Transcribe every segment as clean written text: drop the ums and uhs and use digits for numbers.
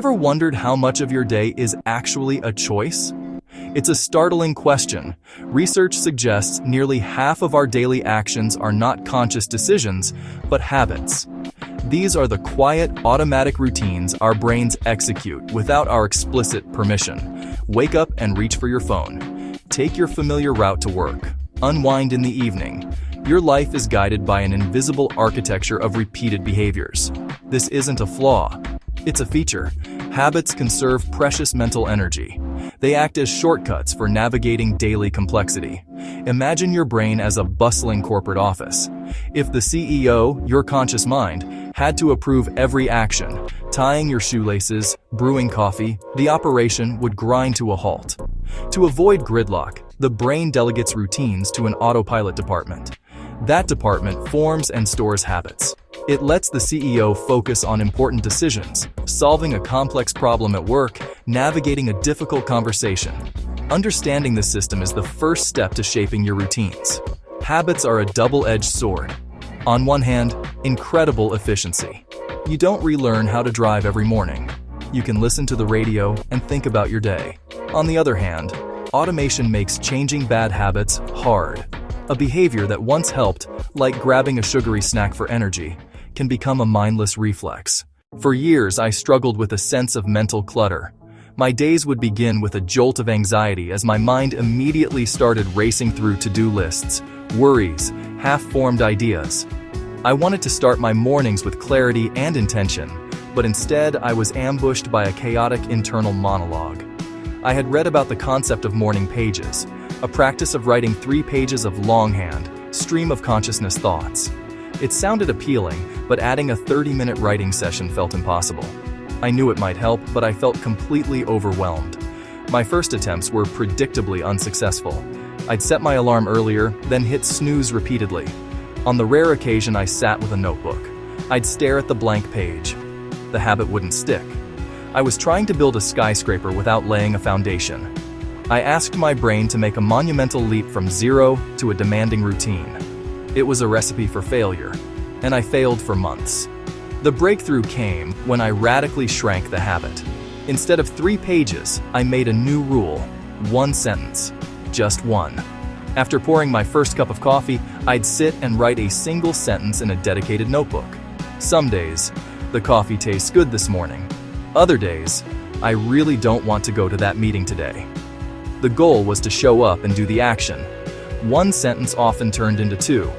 Ever wondered how much of your day is actually a choice? It's a startling question. Research suggests nearly half of our daily actions are not conscious decisions, but habits. These are the quiet, automatic routines our brains execute without our explicit permission. Wake up and reach for your phone. Take your familiar route to work. Unwind in the evening. Your life is guided by an invisible architecture of repeated behaviors. This isn't a flaw. It's a feature. Habits conserve precious mental energy. They act as shortcuts for navigating daily complexity. Imagine your brain as a bustling corporate office. If the CEO, your conscious mind, had to approve every action, tying your shoelaces, brewing coffee, the operation would grind to a halt. To avoid gridlock, the brain delegates routines to an autopilot department. That department forms and stores habits. It lets the CEO focus on important decisions, solving a complex problem at work, navigating a difficult conversation. Understanding the system is the first step to shaping your routines. Habits are a double-edged sword. On one hand, incredible efficiency. You don't relearn how to drive every morning. You can listen to the radio and think about your day. On the other hand, automation makes changing bad habits hard. A behavior that once helped, like grabbing a sugary snack for energy, can become a mindless reflex. For years, I struggled with a sense of mental clutter. My days would begin with a jolt of anxiety as my mind immediately started racing through to-do lists, worries, half-formed ideas. I wanted to start my mornings with clarity and intention, but instead I was ambushed by a chaotic internal monologue. I had read about the concept of morning pages, a practice of writing 3 pages of longhand, stream of consciousness thoughts. It sounded appealing, but adding a 30-minute writing session felt impossible. I knew it might help, but I felt completely overwhelmed. My first attempts were predictably unsuccessful. I'd set my alarm earlier, then hit snooze repeatedly. On the rare occasion I sat with a notebook, I'd stare at the blank page. The habit wouldn't stick. I was trying to build a skyscraper without laying a foundation. I asked my brain to make a monumental leap from zero to a demanding routine. It was a recipe for failure, and I failed for months. The breakthrough came when I radically shrank the habit. Instead of 3 pages, I made a new rule: 1 sentence. Just one. After pouring my first cup of coffee, I'd sit and write a single sentence in a dedicated notebook. Some days, the coffee tastes good this morning. Other days, I really don't want to go to that meeting today. The goal was to show up and do the action. 1 sentence often turned into 2,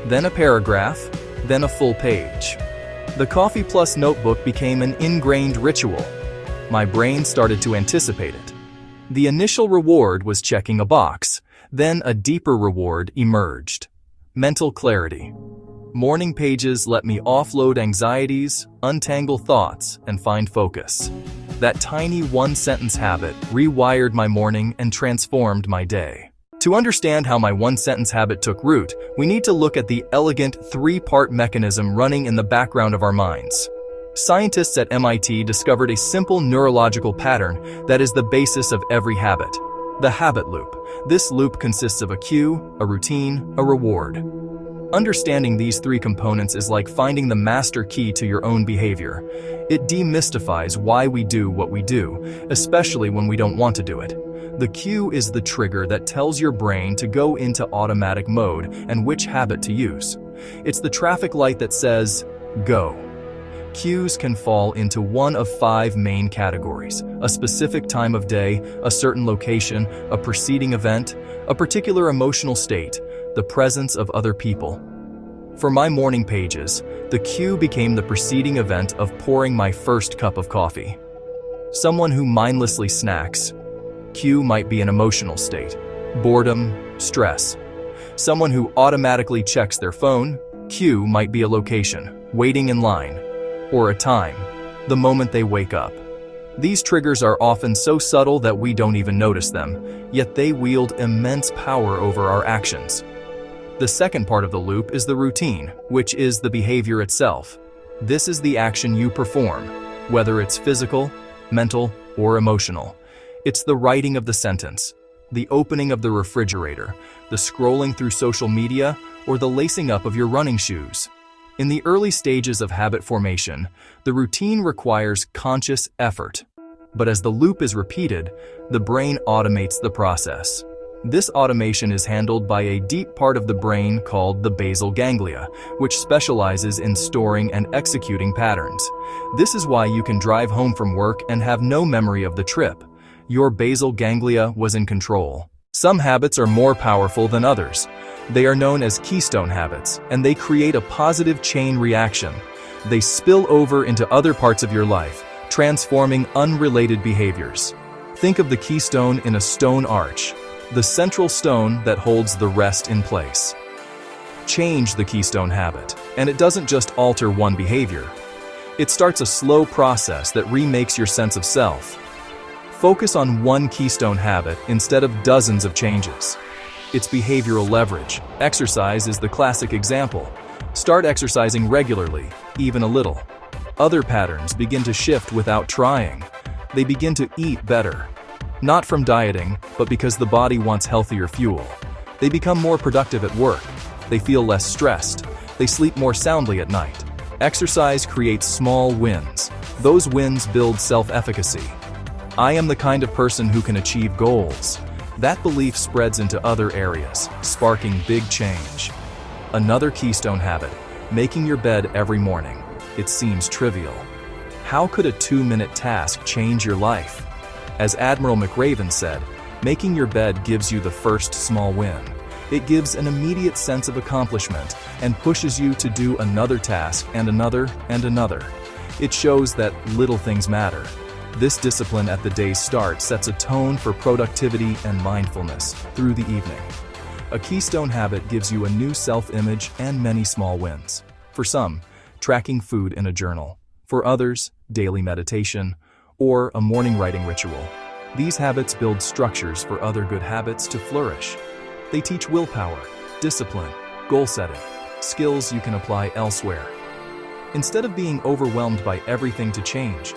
then a paragraph, then a full page. The coffee plus notebook became an ingrained ritual. My brain started to anticipate it. The initial reward was checking a box, then a deeper reward emerged: mental clarity. Morning pages let me offload anxieties, untangle thoughts, and find focus. That tiny 1-sentence habit rewired my morning and transformed my day. To understand how my 1-sentence habit took root, we need to look at the elegant 3-part mechanism running in the background of our minds. Scientists at MIT discovered a simple neurological pattern that is the basis of every habit: the habit loop. This loop consists of a cue, a routine, a reward. Understanding these 3 components is like finding the master key to your own behavior. It demystifies why we do what we do, especially when we don't want to do it. The cue is the trigger that tells your brain to go into automatic mode and which habit to use. It's the traffic light that says, go. Cues can fall into one of 5 main categories: a specific time of day, a certain location, a preceding event, a particular emotional state, the presence of other people. For my morning pages, the cue became the preceding event of pouring my first cup of coffee. Someone who mindlessly snacks. Cue might be an emotional state: boredom, stress. Someone who automatically checks their phone. Cue might be a location, waiting in line, or a time, the moment they wake up. These triggers are often so subtle that we don't even notice them, yet they wield immense power over our actions. The second part of the loop is the routine, which is the behavior itself. This is the action you perform, whether it's physical, mental, or emotional. It's the writing of the sentence, the opening of the refrigerator, the scrolling through social media, or the lacing up of your running shoes. In the early stages of habit formation, the routine requires conscious effort. But as the loop is repeated, the brain automates the process. This automation is handled by a deep part of the brain called the basal ganglia, which specializes in storing and executing patterns. This is why you can drive home from work and have no memory of the trip. Your basal ganglia was in control. Some habits are more powerful than others. They are known as keystone habits, and they create a positive chain reaction. They spill over into other parts of your life, transforming unrelated behaviors. Think of the keystone in a stone arch, the central stone that holds the rest in place. Change the keystone habit, and it doesn't just alter one behavior. It starts a slow process that remakes your sense of self. Focus on one keystone habit instead of dozens of changes. It's behavioral leverage. Exercise is the classic example. Start exercising regularly, even a little. Other patterns begin to shift without trying. They begin to eat better. Not from dieting, but because the body wants healthier fuel. They become more productive at work. They feel less stressed. They sleep more soundly at night. Exercise creates small wins. Those wins build self-efficacy. I am the kind of person who can achieve goals. That belief spreads into other areas, sparking big change. Another keystone habit, making your bed every morning. It seems trivial. How could a 2-minute task change your life? As Admiral McRaven said, making your bed gives you the first small win. It gives an immediate sense of accomplishment and pushes you to do another task and another and another. It shows that little things matter. This discipline at the day's start sets a tone for productivity and mindfulness through the evening. A keystone habit gives you a new self-image and many small wins. For some, tracking food in a journal. For others, daily meditation, or a morning writing ritual. These habits build structures for other good habits to flourish. They teach willpower, discipline, goal setting, skills you can apply elsewhere. Instead of being overwhelmed by everything to change,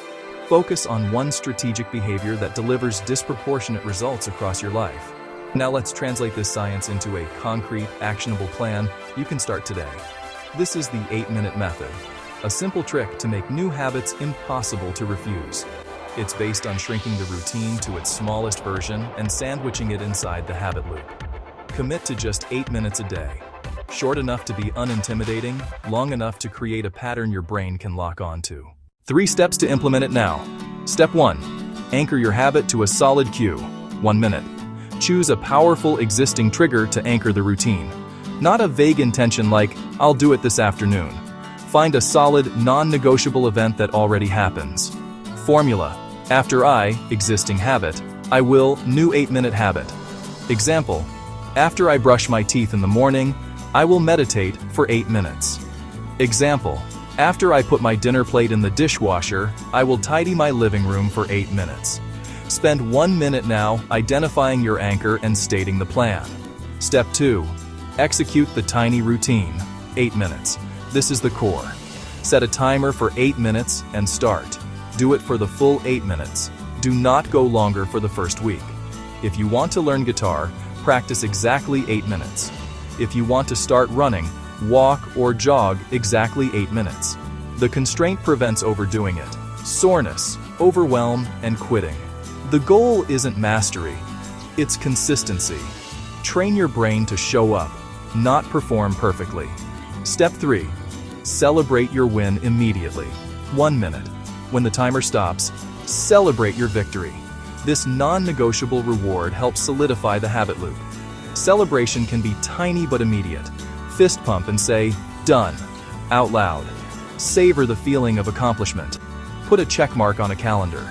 focus on one strategic behavior that delivers disproportionate results across your life. Now let's translate this science into a concrete, actionable plan you can start today. This is the 8-minute method, a simple trick to make new habits impossible to refuse. It's based on shrinking the routine to its smallest version and sandwiching it inside the habit loop. Commit to just 8 minutes a day. Short enough to be unintimidating, long enough to create a pattern your brain can lock onto. 3 steps to implement it now. Step 1. Anchor your habit to a solid cue. 1 minute. Choose a powerful existing trigger to anchor the routine. Not a vague intention like, I'll do it this afternoon. Find a solid, non-negotiable event that already happens. Formula. After I, existing habit, I will, new 8-minute habit. Example. After I brush my teeth in the morning, I will meditate for 8 minutes. Example. After I put my dinner plate in the dishwasher, I will tidy my living room for 8 minutes. Spend 1 minute now identifying your anchor and stating the plan. Step 2. Execute the tiny routine. 8 minutes. This is the core. Set a timer for 8 minutes and start. Do it for the full 8 minutes. Do not go longer for the first week. If you want to learn guitar, practice exactly 8 minutes. If you want to start running, walk or jog exactly 8 minutes. The constraint prevents overdoing it, soreness, overwhelm, and quitting. The goal isn't mastery, it's consistency. Train your brain to show up, not perform perfectly. Step 3. Celebrate your win immediately. 1 minute. When the timer stops, celebrate your victory. This non-negotiable reward helps solidify the habit loop. Celebration can be tiny but immediate. Fist pump and say, done, out loud. Savor the feeling of accomplishment. Put a check mark on a calendar.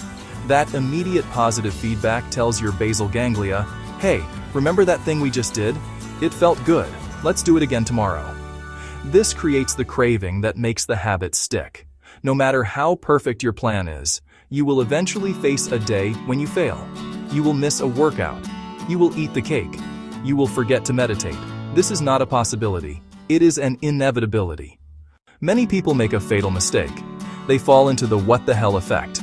That immediate positive feedback tells your basal ganglia, hey, remember that thing we just did? It felt good. Let's do it again tomorrow. This creates the craving that makes the habit stick. No matter how perfect your plan is, you will eventually face a day when you fail. You will miss a workout. You will eat the cake. You will forget to meditate. This is not a possibility. It is an inevitability. Many people make a fatal mistake. They fall into the what the hell effect.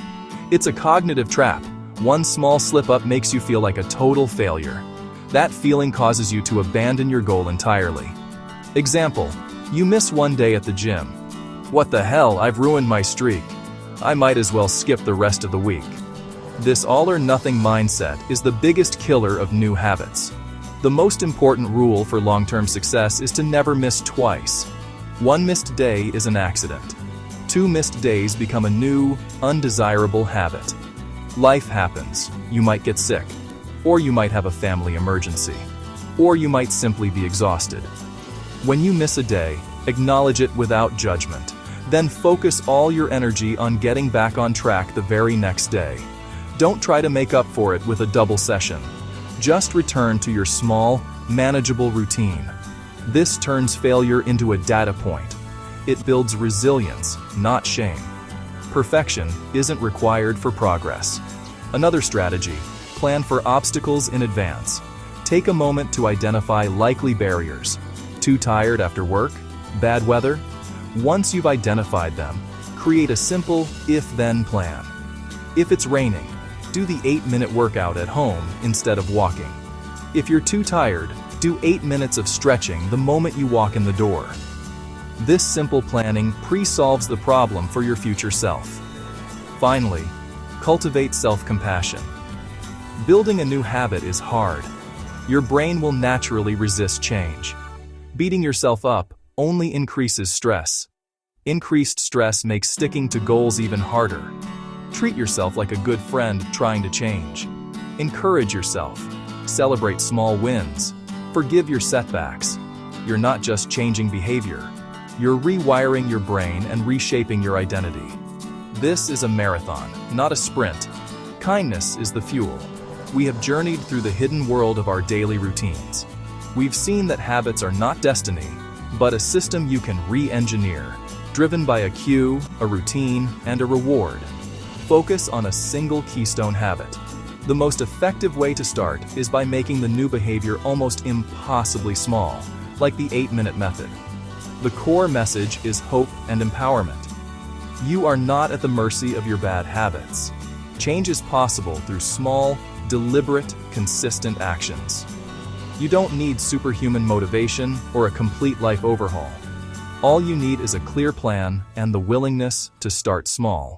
It's a cognitive trap. One small slip-up makes you feel like a total failure. That feeling causes you to abandon your goal entirely. Example, you miss one day at the gym. What the hell, I've ruined my streak. I might as well skip the rest of the week. This all-or-nothing mindset is the biggest killer of new habits. The most important rule for long-term success is to never miss twice. One missed day is an accident. 2 missed days become a new, undesirable habit. Life happens. You might get sick, or you might have a family emergency, or you might simply be exhausted. When you miss a day, acknowledge it without judgment. Then focus all your energy on getting back on track the very next day. Don't try to make up for it with a double session. Just return to your small, manageable routine. This turns failure into a data point. It builds resilience, not shame. Perfection isn't required for progress. Another strategy: plan for obstacles in advance. Take a moment to identify likely barriers. Too tired after work? Bad weather? Once you've identified them, create a simple if-then plan. If it's raining, do the 8-minute workout at home instead of walking. If you're too tired, do 8 minutes of stretching the moment you walk in the door. This simple planning pre-solves the problem for your future self. Finally, cultivate self-compassion. Building a new habit is hard. Your brain will naturally resist change. Beating yourself up only increases stress. Increased stress makes sticking to goals even harder. Treat yourself like a good friend trying to change. Encourage yourself. Celebrate small wins. Forgive your setbacks. You're not just changing behavior. You're rewiring your brain and reshaping your identity. This is a marathon, not a sprint. Kindness is the fuel. We have journeyed through the hidden world of our daily routines. We've seen that habits are not destiny, but a system you can re-engineer, driven by a cue, a routine, and a reward. Focus on a single keystone habit. The most effective way to start is by making the new behavior almost impossibly small, like the 8-minute method. The core message is hope and empowerment. You are not at the mercy of your bad habits. Change is possible through small, deliberate, consistent actions. You don't need superhuman motivation or a complete life overhaul. All you need is a clear plan and the willingness to start small.